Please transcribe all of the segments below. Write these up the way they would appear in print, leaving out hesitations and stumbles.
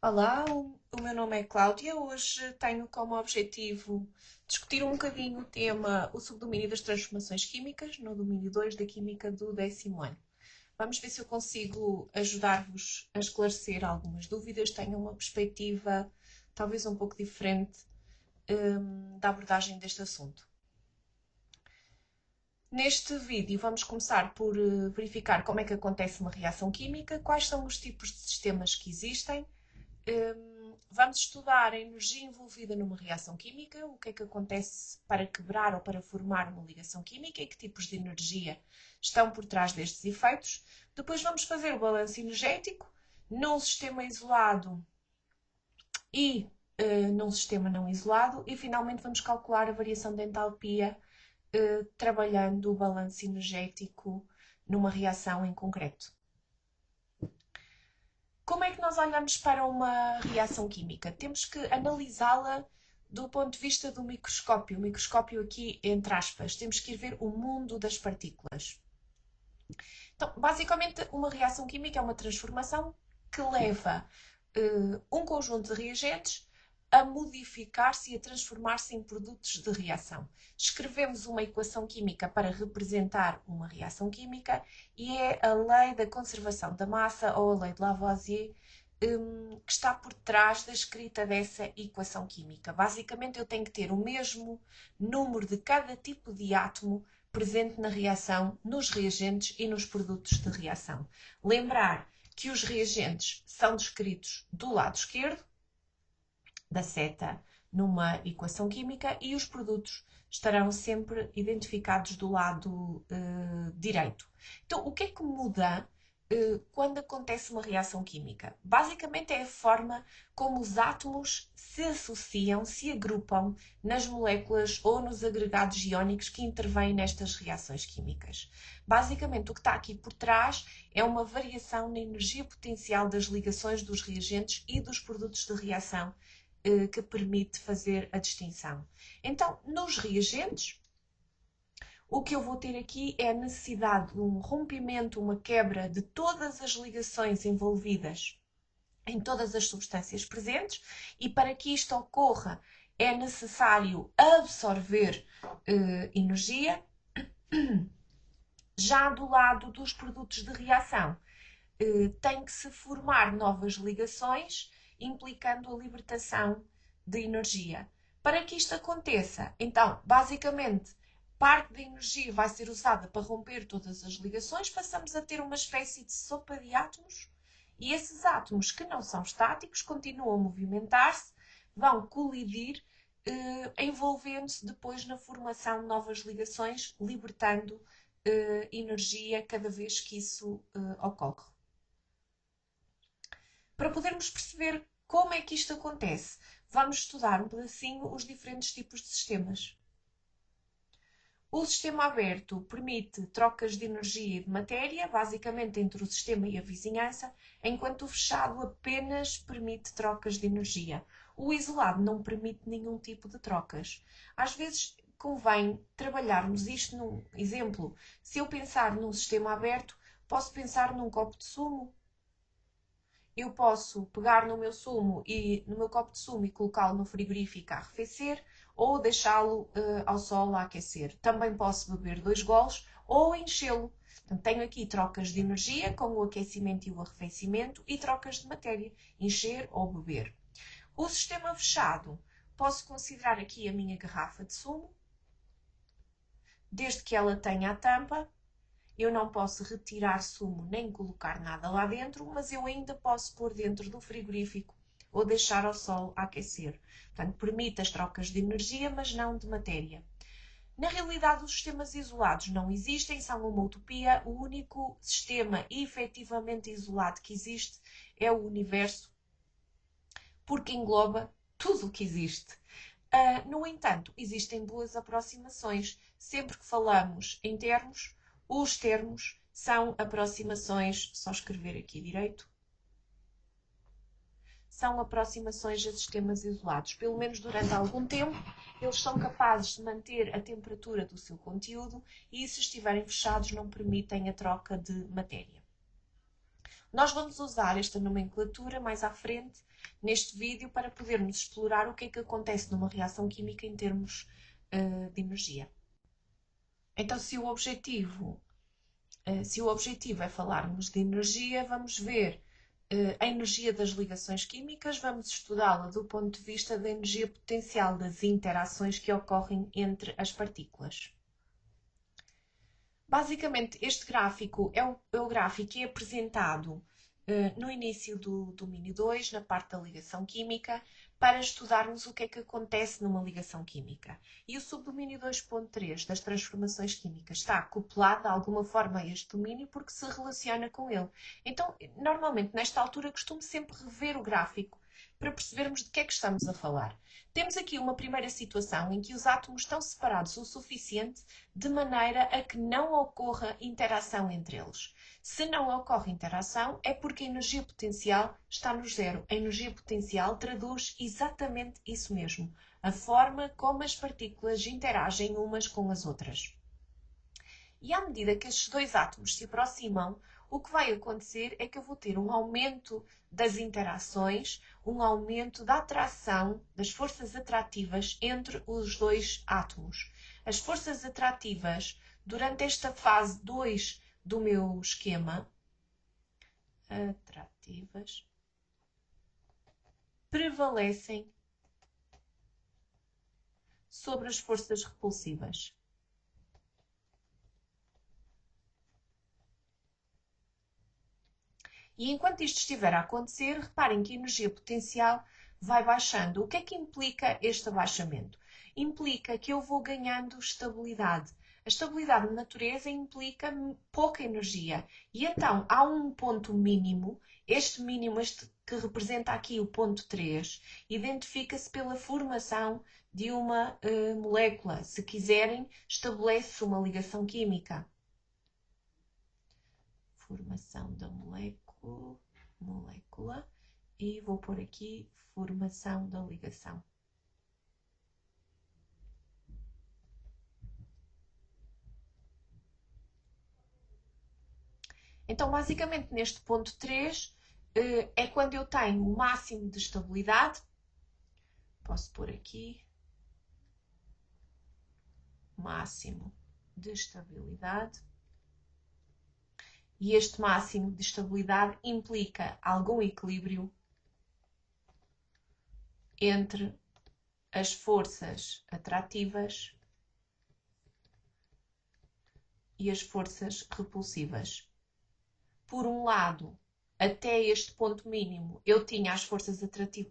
Olá, o meu nome é Cláudia. Hoje tenho como objetivo discutir um bocadinho o tema, o subdomínio das transformações químicas, no domínio 2 da Química do 10º ano. Vamos ver se eu consigo ajudar-vos a esclarecer algumas dúvidas, tenho uma perspectiva talvez um pouco diferente, da abordagem deste assunto. Neste vídeo vamos começar por verificar como é que acontece uma reação química, quais são os tipos de sistemas que existem. Vamos estudar a energia envolvida numa reação química, o que é que acontece para quebrar ou para formar uma ligação química e que tipos de energia estão por trás destes efeitos. Depois vamos fazer o balanço energético num sistema isolado e num sistema não isolado e finalmente vamos calcular a variação de entalpia trabalhando o balanço energético numa reação em concreto. Como é que nós olhamos para uma reação química? Temos que analisá-la do ponto de vista do microscópio. O microscópio aqui, entre aspas, temos que ir ver o mundo das partículas. Então, basicamente, uma reação química é uma transformação que leva um conjunto de reagentes a modificar-se e a transformar-se em produtos de reação. Escrevemos uma equação química para representar uma reação química e é a lei da conservação da massa ou a lei de Lavoisier que está por trás da escrita dessa equação química. Basicamente, eu tenho que ter o mesmo número de cada tipo de átomo presente na reação, nos reagentes e nos produtos de reação. Lembrar que os reagentes são descritos do lado esquerdo da seta numa equação química e os produtos estarão sempre identificados do lado direito. Então, o que é que muda quando acontece uma reação química? Basicamente é a forma como os átomos se associam, se agrupam nas moléculas ou nos agregados iónicos que intervêm nestas reações químicas. Basicamente, o que está aqui por trás é uma variação na energia potencial das ligações dos reagentes e dos produtos de reação que permite fazer a distinção. Então, nos reagentes, o que eu vou ter aqui é a necessidade de um rompimento, uma quebra de todas as ligações envolvidas em todas as substâncias presentes, e para que isto ocorra é necessário absorver energia. Já do lado dos produtos de reação, tem que se formar novas ligações, implicando a libertação de energia. Para que isto aconteça, então, basicamente, parte da energia vai ser usada para romper todas as ligações, passamos a ter uma espécie de sopa de átomos, e esses átomos que não são estáticos continuam a movimentar-se, vão colidir, envolvendo-se depois na formação de novas ligações, libertando energia cada vez que isso ocorre. Para podermos perceber como é que isto acontece, vamos estudar um pedacinho os diferentes tipos de sistemas. O sistema aberto permite trocas de energia e de matéria, basicamente entre o sistema e a vizinhança, enquanto o fechado apenas permite trocas de energia. O isolado não permite nenhum tipo de trocas. Às vezes convém trabalharmos isto num exemplo. Se eu pensar num sistema aberto, posso pensar num copo de sumo. Eu posso pegar no meu sumo e no meu copo de sumo e colocá-lo no frigorífico a arrefecer ou deixá-lo ao sol a aquecer. Também posso beber 2 goles ou enchê-lo. Portanto, tenho aqui trocas de energia com o aquecimento e o arrefecimento e trocas de matéria, encher ou beber. O sistema fechado, posso considerar aqui a minha garrafa de sumo, desde que ela tenha a tampa. Eu não posso retirar sumo nem colocar nada lá dentro, mas eu ainda posso pôr dentro do frigorífico ou deixar ao sol a aquecer. Portanto, permite as trocas de energia, mas não de matéria. Na realidade, os sistemas isolados não existem, são uma utopia. O único sistema efetivamente isolado que existe é o universo, porque engloba tudo o que existe. No entanto, existem boas aproximações. Sempre que falamos em termos, os termos são aproximações, só escrever aqui direito, são aproximações a sistemas isolados. Pelo menos durante algum tempo, eles são capazes de manter a temperatura do seu conteúdo e, se estiverem fechados, não permitem a troca de matéria. Nós vamos usar esta nomenclatura mais à frente neste vídeo para podermos explorar o que é que acontece numa reação química em termos de energia. Então, se o objetivo é falarmos de energia, vamos ver a energia das ligações químicas, vamos estudá-la do ponto de vista da energia potencial das interações que ocorrem entre as partículas. Basicamente, este gráfico é o gráfico que é apresentado no início do domínio 2, na parte da ligação química, para estudarmos o que é que acontece numa ligação química. E o subdomínio 2.3 das transformações químicas está acoplado de alguma forma a este domínio porque se relaciona com ele. Então, normalmente, nesta altura, costumo sempre rever o gráfico para percebermos de que é que estamos a falar. Temos aqui uma primeira situação em que os átomos estão separados o suficiente de maneira a que não ocorra interação entre eles. Se não ocorre interação, é porque a energia potencial está no zero. A energia potencial traduz exatamente isso mesmo, a forma como as partículas interagem umas com as outras. E à medida que estes dois átomos se aproximam, o que vai acontecer é que eu vou ter um aumento das interações, um aumento da atração, das forças atrativas entre os dois átomos. As forças atrativas, durante esta fase 2 do meu esquema, prevalecem sobre as forças repulsivas. E enquanto isto estiver a acontecer, reparem que a energia potencial vai baixando. O que é que implica este abaixamento? Implica que eu vou ganhando estabilidade. A estabilidade de natureza implica pouca energia. E então há um ponto mínimo, este mínimo, este que representa aqui o ponto 3, identifica-se pela formação de uma molécula. Se quiserem, estabelece uma ligação química. Formação da molécula e vou pôr aqui formação da ligação. Então, basicamente, neste ponto 3 é quando eu tenho o máximo de estabilidade. Posso pôr aqui máximo de estabilidade. E este máximo de estabilidade implica algum equilíbrio entre as forças atrativas e as forças repulsivas. Por um lado, até este ponto mínimo, eu tinha as forças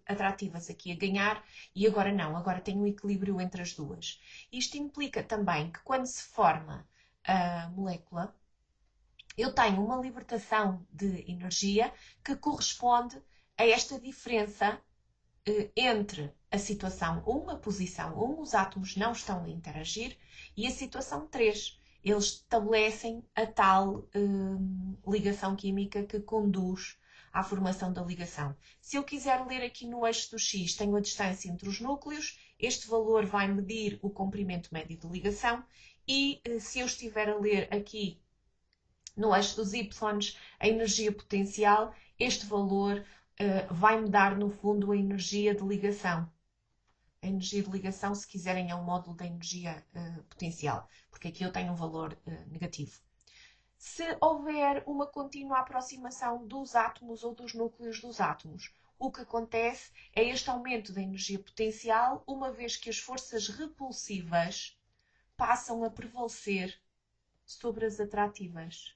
atrativas aqui a ganhar e agora não, agora tenho um equilíbrio entre as duas. Isto implica também que quando se forma a molécula, eu tenho uma libertação de energia que corresponde a esta diferença entre a situação 1, a posição 1, os átomos não estão a interagir, e a situação 3. Eles estabelecem a tal ligação química que conduz à formação da ligação. Se eu quiser ler aqui no eixo do X, tenho a distância entre os núcleos, este valor vai medir o comprimento médio de ligação, e se eu estiver a ler aqui no eixo dos Y, a energia potencial, este valor vai-me dar, no fundo, a energia de ligação. A energia de ligação, se quiserem, é um módulo da energia potencial, porque aqui eu tenho um valor negativo. Se houver uma contínua aproximação dos átomos ou dos núcleos dos átomos, o que acontece é este aumento da energia potencial, uma vez que as forças repulsivas passam a prevalecer sobre as atrativas.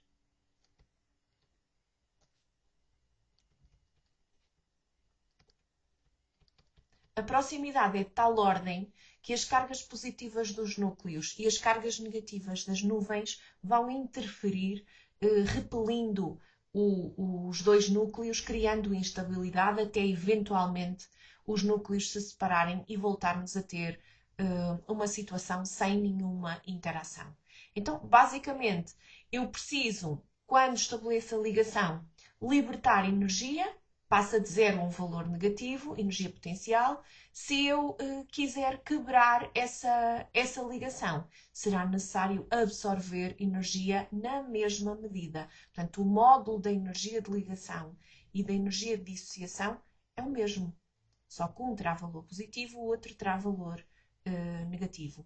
A proximidade é de tal ordem que as cargas positivas dos núcleos e as cargas negativas das nuvens vão interferir, repelindo os dois núcleos, criando instabilidade até eventualmente os núcleos se separarem e voltarmos a ter uma situação sem nenhuma interação. Então, basicamente, eu preciso, quando estabeleço a ligação, libertar energia passa de 0 a um valor negativo, energia potencial. Se eu quiser quebrar essa ligação, será necessário absorver energia na mesma medida. Portanto, o módulo da energia de ligação e da energia de dissociação é o mesmo. Só que um terá valor positivo, o outro terá valor negativo.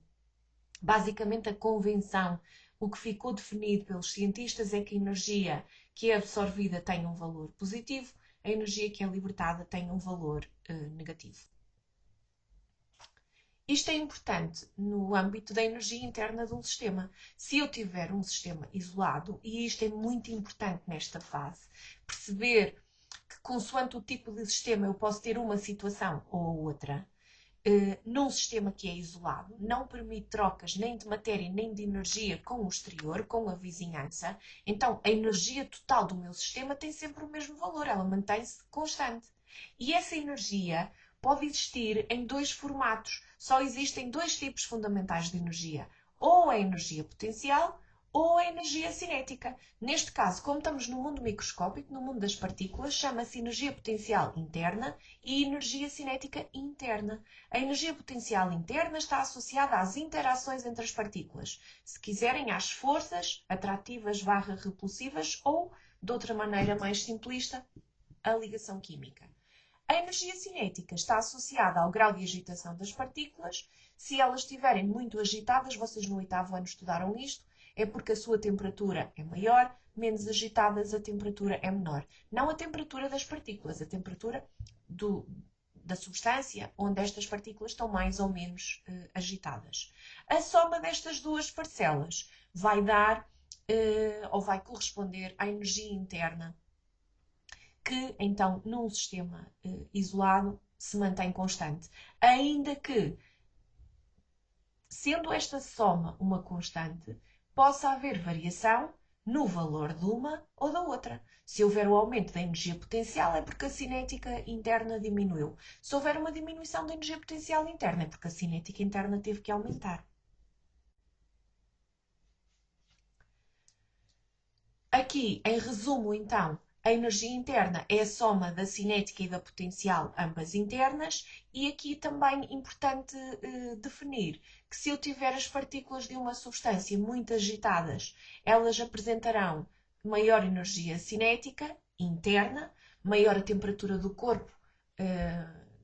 Basicamente, a convenção, o que ficou definido pelos cientistas é que a energia que é absorvida tem um valor positivo, a energia que é libertada tem um valor negativo. Isto é importante no âmbito da energia interna de um sistema. Se eu tiver um sistema isolado, e isto é muito importante nesta fase, perceber que consoante o tipo de sistema eu posso ter uma situação ou outra, num sistema que é isolado, não permite trocas nem de matéria nem de energia com o exterior, com a vizinhança, então a energia total do meu sistema tem sempre o mesmo valor, ela mantém-se constante. E essa energia pode existir em dois formatos. Só existem dois tipos fundamentais de energia. Ou a energia potencial ou a energia cinética. Neste caso, como estamos no mundo microscópico, no mundo das partículas, chama-se energia potencial interna e energia cinética interna. A energia potencial interna está associada às interações entre as partículas. Se quiserem, às forças atrativas / repulsivas ou, de outra maneira mais simplista, a ligação química. A energia cinética está associada ao grau de agitação das partículas. Se elas estiverem muito agitadas, vocês no 8º ano estudaram isto, é porque a sua temperatura é maior, menos agitadas a temperatura é menor. Não a temperatura das partículas, a temperatura da substância onde estas partículas estão mais ou menos agitadas. A soma destas duas parcelas vai dar ou vai corresponder à energia interna que, então, num sistema isolado, se mantém constante. Ainda que, sendo esta soma uma constante, possa haver variação no valor de uma ou da outra. Se houver o aumento da energia potencial, é porque a cinética interna diminuiu. Se houver uma diminuição da energia potencial interna, é porque a cinética interna teve que aumentar. Aqui, em resumo, então, a energia interna é a soma da cinética e da potencial, ambas internas, e aqui também importante definir que se eu tiver as partículas de uma substância muito agitadas, elas apresentarão maior energia cinética interna, maior a temperatura do corpo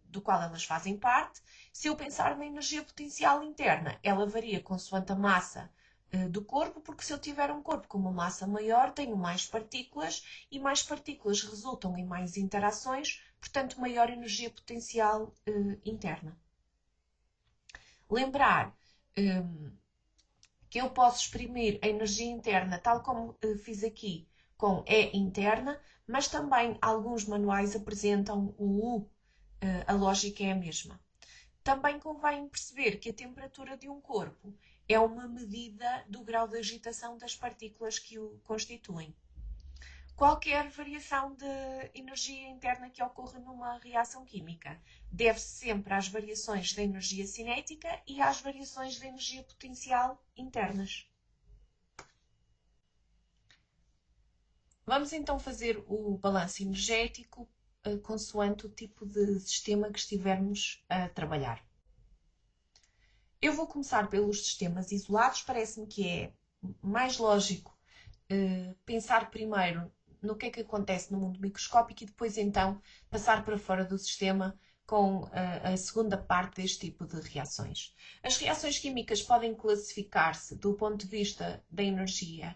do qual elas fazem parte. Se eu pensar na energia potencial interna, ela varia consoante a massa do corpo, porque se eu tiver um corpo com uma massa maior, tenho mais partículas e mais partículas resultam em mais interações, portanto, maior energia potencial interna. Lembrar que eu posso exprimir a energia interna, tal como fiz aqui, com E interna, mas também alguns manuais apresentam o U, a lógica é a mesma. Também convém perceber que a temperatura de um corpo é uma medida do grau de agitação das partículas que o constituem. Qualquer variação de energia interna que ocorra numa reação química deve-se sempre às variações da energia cinética e às variações da energia potencial internas. Vamos então fazer o balanço energético consoante o tipo de sistema que estivermos a trabalhar. Eu vou começar pelos sistemas isolados, parece-me que é mais lógico pensar primeiro no que é que acontece no mundo microscópico e depois então passar para fora do sistema com a segunda parte deste tipo de reações. As reações químicas podem classificar-se do ponto de vista da energia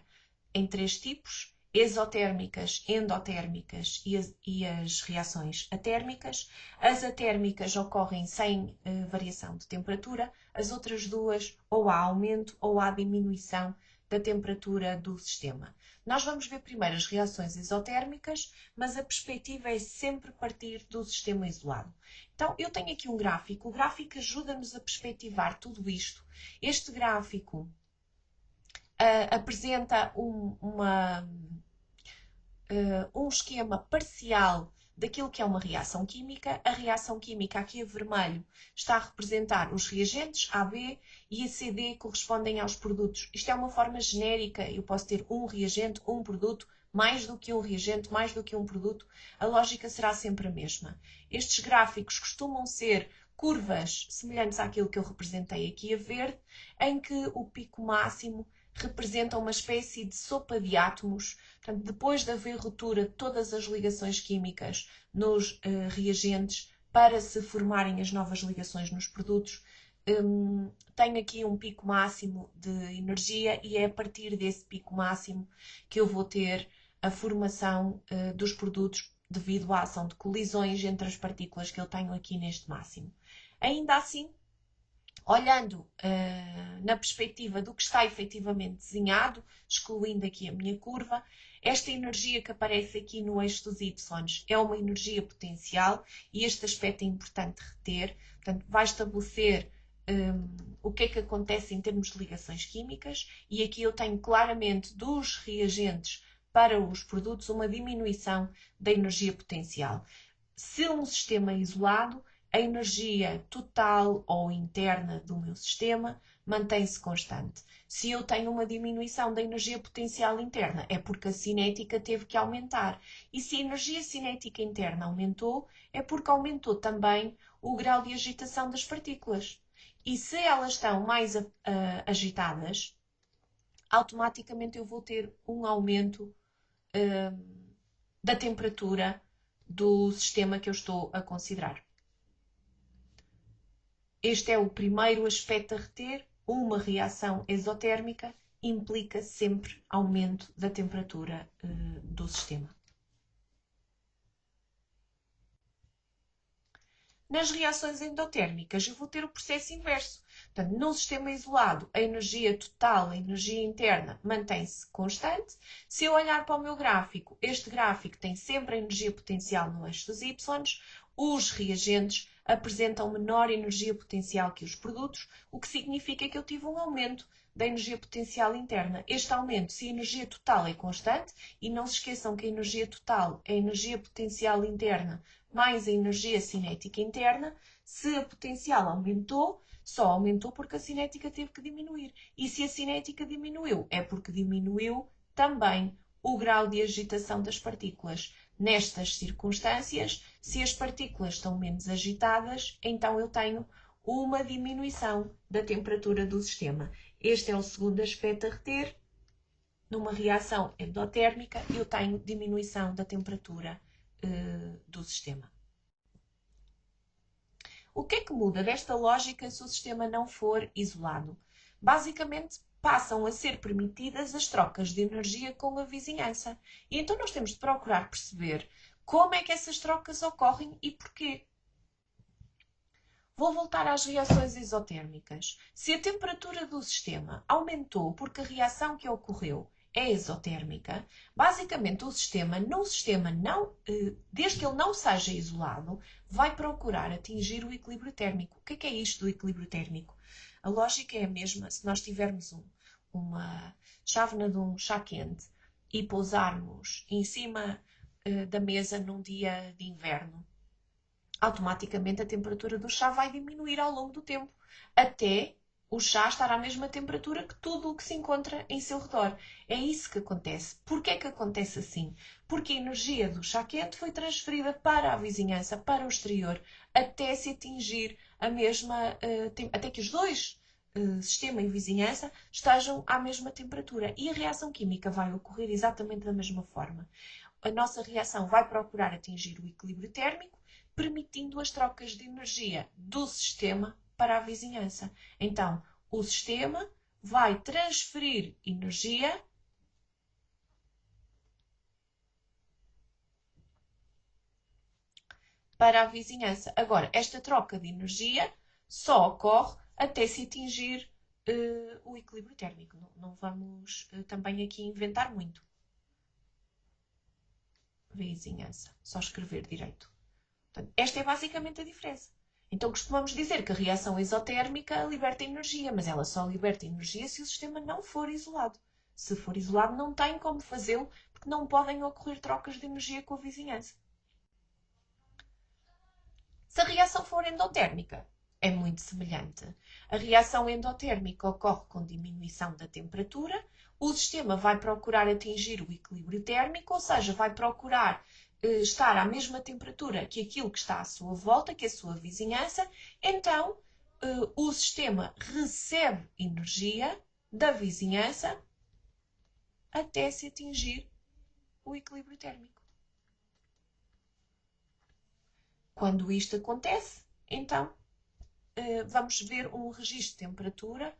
em 3 tipos: exotérmicas, endotérmicas e as reações atérmicas. As atérmicas ocorrem sem variação de temperatura, as outras duas ou há aumento ou há diminuição da temperatura do sistema. Nós vamos ver primeiro as reações exotérmicas, mas a perspectiva é sempre partir do sistema isolado. Então, eu tenho aqui um gráfico. O gráfico ajuda-nos a perspectivar tudo isto. Este gráfico apresenta um esquema parcial daquilo que é uma reação química. A reação química, aqui a vermelho, está a representar os reagentes, AB, e a CD correspondem aos produtos. Isto é uma forma genérica, eu posso ter um reagente, um produto, mais do que um reagente, mais do que um produto, a lógica será sempre a mesma. Estes gráficos costumam ser curvas semelhantes àquilo que eu representei aqui a verde, em que o pico máximo representa uma espécie de sopa de átomos. Portanto, depois de haver ruptura de todas as ligações químicas nos reagentes para se formarem as novas ligações nos produtos, tenho aqui um pico máximo de energia e é a partir desse pico máximo que eu vou ter a formação dos produtos devido à ação de colisões entre as partículas que eu tenho aqui neste máximo. Ainda assim, olhando na perspectiva do que está efetivamente desenhado, excluindo aqui a minha curva, esta energia que aparece aqui no eixo dos Y é uma energia potencial e este aspecto é importante reter. Portanto, vai estabelecer o que é que acontece em termos de ligações químicas e aqui eu tenho claramente dos reagentes para os produtos uma diminuição da energia potencial. Se um sistema é isolado, a energia total ou interna do meu sistema mantém-se constante. Se eu tenho uma diminuição da energia potencial interna, é porque a cinética teve que aumentar. E se a energia cinética interna aumentou, é porque aumentou também o grau de agitação das partículas. E se elas estão mais agitadas, automaticamente eu vou ter um aumento da temperatura do sistema que eu estou a considerar. Este é o primeiro aspecto a reter. Uma reação exotérmica implica sempre aumento da temperatura do sistema. Nas reações endotérmicas, eu vou ter o processo inverso. Portanto, num sistema isolado, a energia total, a energia interna, mantém-se constante. Se eu olhar para o meu gráfico, este gráfico tem sempre a energia potencial no eixo dos Y. Os reagentes apresentam menor energia potencial que os produtos, o que significa que eu tive um aumento da energia potencial interna. Este aumento, se a energia total é constante, e não se esqueçam que a energia total é a energia potencial interna mais a energia cinética interna, se a potencial aumentou, só aumentou porque a cinética teve que diminuir. E se a cinética diminuiu, é porque diminuiu também o grau de agitação das partículas. Nestas circunstâncias, se as partículas estão menos agitadas, então eu tenho uma diminuição da temperatura do sistema. Este é o segundo aspecto a reter. Numa reação endotérmica, eu tenho diminuição da temperatura do sistema. O que é que muda desta lógica se o sistema não for isolado? Basicamente, passam a ser permitidas as trocas de energia com a vizinhança. E então nós temos de procurar perceber como é que essas trocas ocorrem e porquê. Vou voltar às reações exotérmicas. Se a temperatura do sistema aumentou porque a reação que ocorreu é exotérmica, basicamente o sistema, desde que ele não seja isolado, vai procurar atingir o equilíbrio térmico. O que é isto do equilíbrio térmico? A lógica é a mesma se nós tivermos uma chávena de um chá quente e pousarmos em cima da mesa num dia de inverno. Automaticamente a temperatura do chá vai diminuir ao longo do tempo, até o chá estar à mesma temperatura que tudo o que se encontra em seu redor. É isso que acontece. Porquê é que acontece assim? Porque a energia do chá quente foi transferida para a vizinhança, para o exterior, até se atingir a mesma, até que os dois, sistema e vizinhança, estejam à mesma temperatura. E a reação química vai ocorrer exatamente da mesma forma. A nossa reação vai procurar atingir o equilíbrio térmico, permitindo as trocas de energia do sistema para a vizinhança. Então, o sistema vai transferir energia para a vizinhança. Agora, esta troca de energia só ocorre até se atingir o equilíbrio térmico. Não vamos também aqui inventar muito. Vizinhança. Só escrever direito. Portanto, esta é basicamente a diferença. Então costumamos dizer que a reação exotérmica liberta energia, mas ela só liberta energia se o sistema não for isolado. Se for isolado, não tem como fazê-lo, porque não podem ocorrer trocas de energia com a vizinhança. Se a reação for endotérmica, é muito semelhante. A reação endotérmica ocorre com diminuição da temperatura, O sistema vai procurar atingir o equilíbrio térmico, ou seja, vai procurar estar à mesma temperatura que aquilo que está à sua volta, que a sua vizinhança. Então, o sistema recebe energia da vizinhança até se atingir o equilíbrio térmico. Quando isto acontece, então vamos ver um registro de temperatura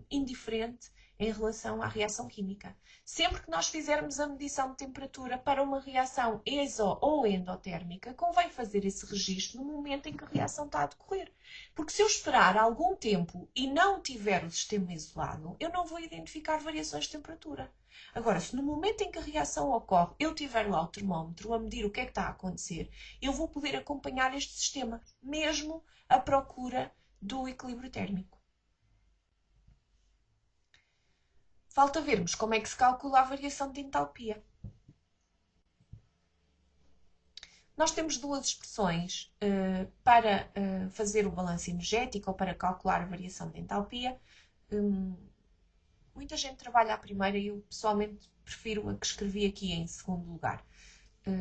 indiferente em relação à reação química. Sempre que nós fizermos a medição de temperatura para uma reação exo ou endotérmica, convém fazer esse registro no momento em que a reação está a decorrer. Porque se eu esperar algum tempo e não tiver o sistema isolado, eu não vou identificar variações de temperatura. Agora, se no momento em que a reação ocorre, eu tiver lá o termómetro a medir o que é que está a acontecer, eu vou poder acompanhar este sistema, mesmo à procura do equilíbrio térmico. Falta vermos como é que se calcula a variação de entalpia. Nós temos duas expressões para fazer o balanço energético ou para calcular a variação de entalpia. Muita gente trabalha a primeira e eu pessoalmente prefiro a que escrevi aqui em segundo lugar.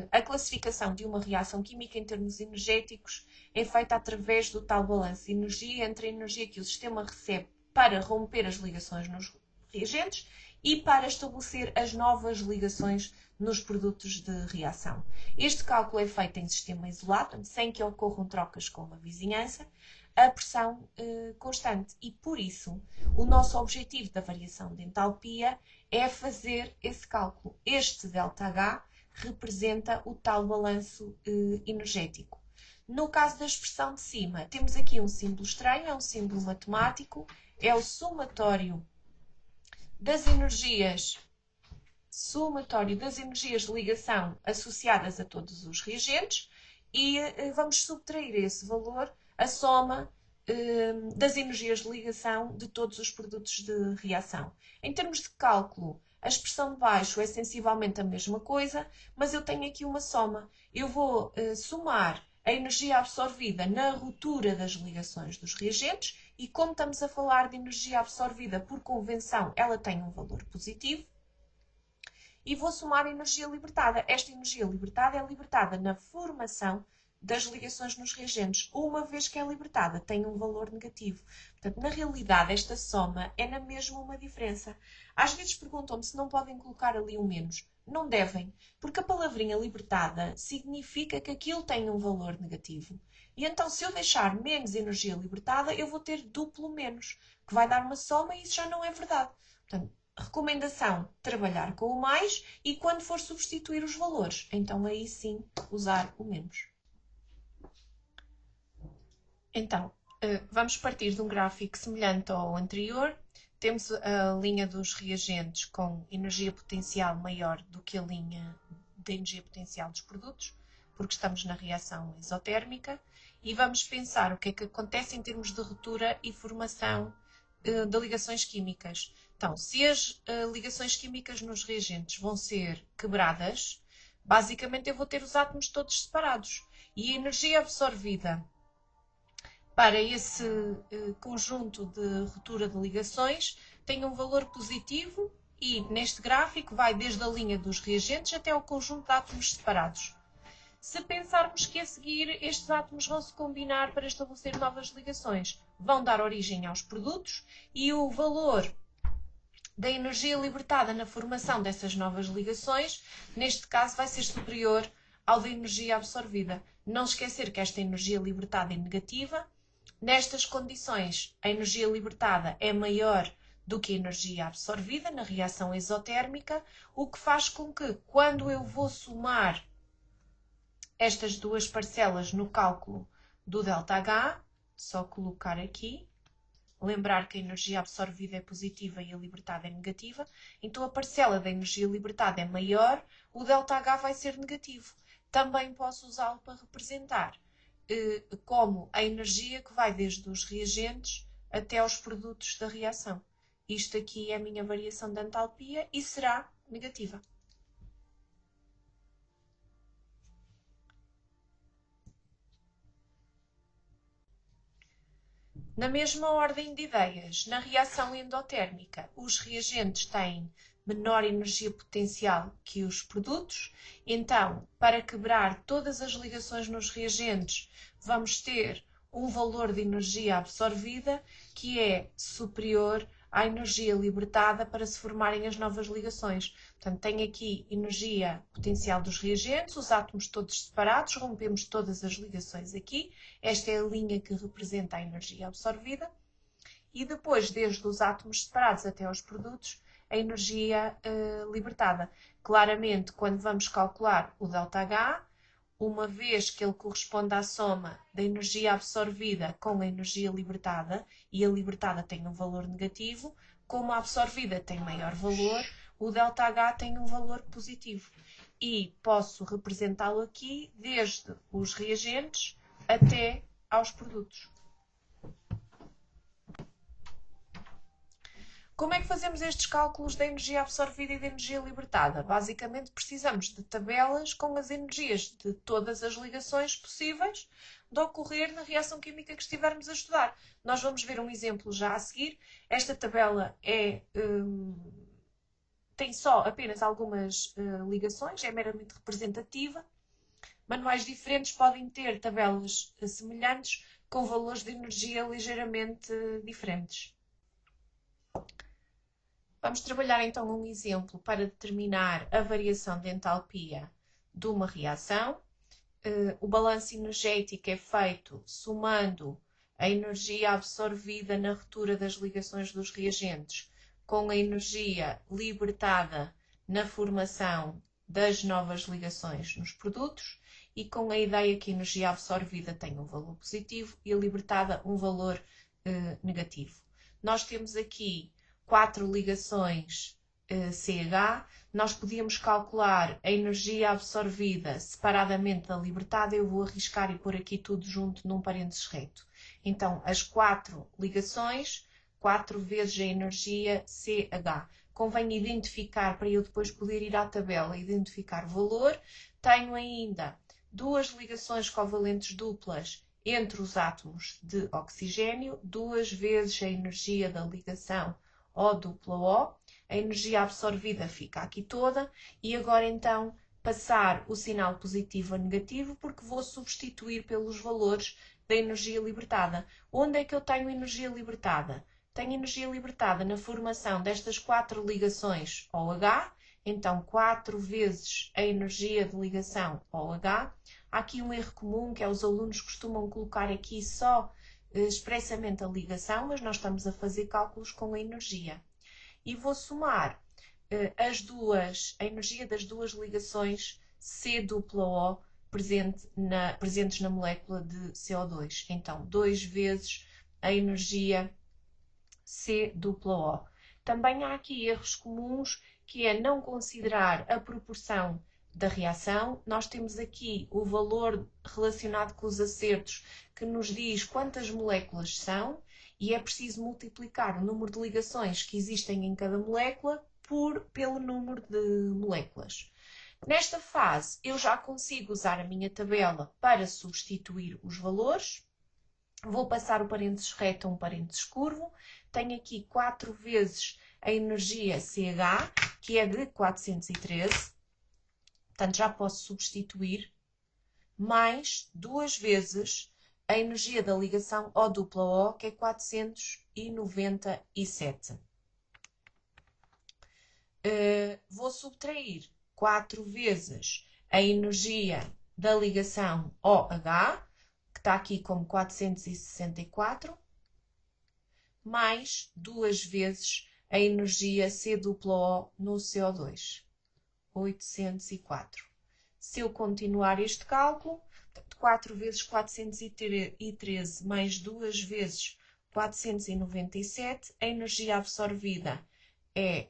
A classificação de uma reação química em termos energéticos é feita através do tal balanço de energia entre a energia que o sistema recebe para romper as ligações nos reagentes e para estabelecer as novas ligações nos produtos de reação. Este cálculo é feito em sistema isolado, sem que ocorram trocas com a vizinhança, a pressão constante. E por isso, o nosso objetivo da variação de entalpia é fazer esse cálculo. Este ΔH representa o tal balanço energético. No caso da expressão de cima, temos aqui um símbolo estranho, é um símbolo matemático, é o somatório das energias de ligação associadas a todos os reagentes e vamos subtrair esse valor a soma das energias de ligação de todos os produtos de reação. Em termos de cálculo, a expressão de baixo é sensivelmente a mesma coisa, mas eu tenho aqui uma soma. Eu vou somar a energia absorvida na ruptura das ligações dos reagentes e, como estamos a falar de energia absorvida por convenção, ela tem um valor positivo. E vou somar a energia libertada. Esta energia libertada é libertada na formação das ligações nos reagentes. Uma vez que é libertada, tem um valor negativo. Portanto, na realidade, esta soma é na mesma uma diferença. Às vezes perguntam-me se não podem colocar ali um menos. Não devem, porque a palavrinha libertada significa que aquilo tem um valor negativo. E então, se eu deixar menos energia libertada, eu vou ter duplo menos, que vai dar uma soma e isso já não é verdade. Portanto, recomendação, trabalhar com o mais e quando for substituir os valores, então aí sim usar o menos. Então, vamos partir de um gráfico semelhante ao anterior. Temos a linha dos reagentes com energia potencial maior do que a linha de energia potencial dos produtos, porque estamos na reação isotérmica, e vamos pensar o que é que acontece em termos de ruptura e formação de ligações químicas. Então, se as ligações químicas nos reagentes vão ser quebradas, basicamente eu vou ter os átomos todos separados. E a energia absorvida para esse conjunto de ruptura de ligações tem um valor positivo e neste gráfico vai desde a linha dos reagentes até ao conjunto de átomos separados. Se pensarmos que a seguir estes átomos vão se combinar para estabelecer novas ligações, vão dar origem aos produtos e o valor da energia libertada na formação dessas novas ligações, neste caso vai ser superior ao da energia absorvida. Não esquecer que esta energia libertada é negativa. Nestas condições, a energia libertada é maior do que a energia absorvida na reação exotérmica, o que faz com que, quando eu vou somar estas duas parcelas no cálculo do ΔH, só colocar aqui, lembrar que a energia absorvida é positiva e a libertada é negativa, então a parcela da energia libertada é maior, o ΔH vai ser negativo. Também posso usá-lo para representar como a energia que vai desde os reagentes até aos produtos da reação. Isto aqui é a minha variação de entalpia e será negativa. Na mesma ordem de ideias, na reação endotérmica, os reagentes têm menor energia potencial que os produtos, então, para quebrar todas as ligações nos reagentes, vamos ter um valor de energia absorvida que é superior à energia libertada para se formarem as novas ligações. Portanto, tem aqui energia potencial dos reagentes, os átomos todos separados, rompemos todas as ligações aqui. Esta é a linha que representa a energia absorvida. E depois, desde os átomos separados até aos produtos, a energia libertada. Claramente, quando vamos calcular o ΔH, uma vez que ele corresponde à soma da energia absorvida com a energia libertada, e a libertada tem um valor negativo, como a absorvida tem maior valor, o ΔH tem um valor positivo. E posso representá-lo aqui desde os reagentes até aos produtos. Como é que fazemos estes cálculos da energia absorvida e da energia libertada? Basicamente, precisamos de tabelas com as energias de todas as ligações possíveis de ocorrer na reação química que estivermos a estudar. Nós vamos ver um exemplo já a seguir. Esta tabela tem só apenas algumas ligações, é meramente representativa. Manuais diferentes podem ter tabelas semelhantes com valores de energia ligeiramente diferentes. Vamos trabalhar então um exemplo para determinar a variação de entalpia de uma reação. O balanço energético é feito somando a energia absorvida na ruptura das ligações dos reagentes com a energia libertada na formação das novas ligações nos produtos e com a ideia que a energia absorvida tem um valor positivo e a libertada um valor negativo. Nós temos aqui 4 ligações CH, nós podíamos calcular a energia absorvida separadamente da libertada. Eu vou arriscar e pôr aqui tudo junto num parênteses reto. Então, as 4 ligações, 4 vezes a energia CH. Convém identificar, para eu depois poder ir à tabela e identificar o valor. Tenho ainda 2 ligações covalentes duplas entre os átomos de oxigênio, 2 vezes a energia da ligação O duplo O, a energia absorvida fica aqui toda e agora então passar o sinal positivo a negativo porque vou substituir pelos valores da energia libertada. Onde é que eu tenho energia libertada? Tenho energia libertada na formação destas 4 ligações OH, então 4 vezes a energia de ligação OH. Há aqui um erro comum que é os alunos costumam colocar aqui só expressamente a ligação, mas nós estamos a fazer cálculos com a energia. E vou somar a energia das 2 ligações C dupla O presentes na molécula de CO2. Então, 2 vezes a energia C dupla O. Também há aqui erros comuns, que é não considerar a proporção da reação. Nós temos aqui o valor relacionado com os acertos que nos diz quantas moléculas são e é preciso multiplicar o número de ligações que existem em cada molécula pelo número de moléculas. Nesta fase, eu já consigo usar a minha tabela para substituir os valores. Vou passar o parênteses reto a um parênteses curvo. Tenho aqui 4 vezes a energia CH, que é de 413. Portanto, já posso substituir, mais 2 vezes a energia da ligação O dupla O, que é 497. Vou subtrair 4 vezes a energia da ligação OH, que está aqui como 464, mais 2 vezes a energia C dupla O no CO2, 804. Se eu continuar este cálculo, 4 vezes 413 mais 2 vezes 497, a energia absorvida é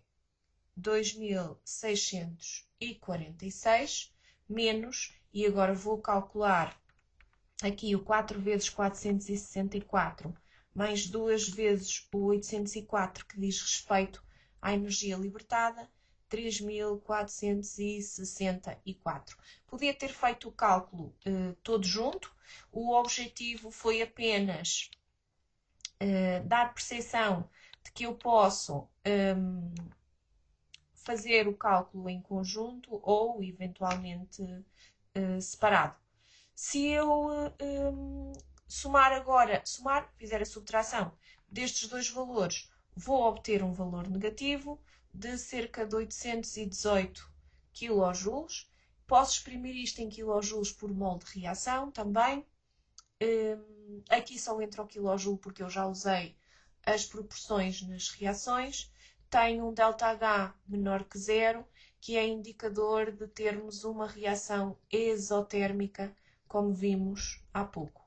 2646 menos, e agora vou calcular aqui o 4 vezes 464 mais 2 vezes o 804, que diz respeito à energia libertada, 3.464. Podia ter feito o cálculo todo junto. O objetivo foi apenas dar percepção de que eu posso fazer o cálculo em conjunto ou eventualmente separado. Se eu somar agora, fizer a subtração destes dois valores, vou obter um valor negativo de cerca de 818 kJ. Posso exprimir isto em kJ por mol de reação também. Aqui só entra o kJ porque eu já usei as proporções nas reações. Tenho um ΔH menor que zero, que é indicador de termos uma reação exotérmica, como vimos há pouco.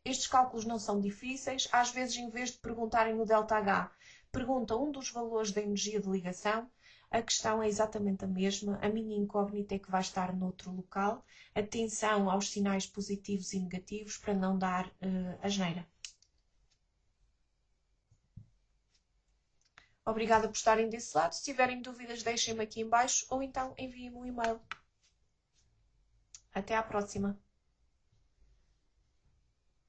Estes cálculos não são difíceis. Às vezes, em vez de perguntarem o ΔH, perguntam um dos valores da energia de ligação. A questão é exatamente a mesma. A minha incógnita é que vai estar noutro local. Atenção aos sinais positivos e negativos para não dar asneira. Obrigada por estarem desse lado. Se tiverem dúvidas, deixem-me aqui em baixo ou então enviem-me um e-mail. Até à próxima!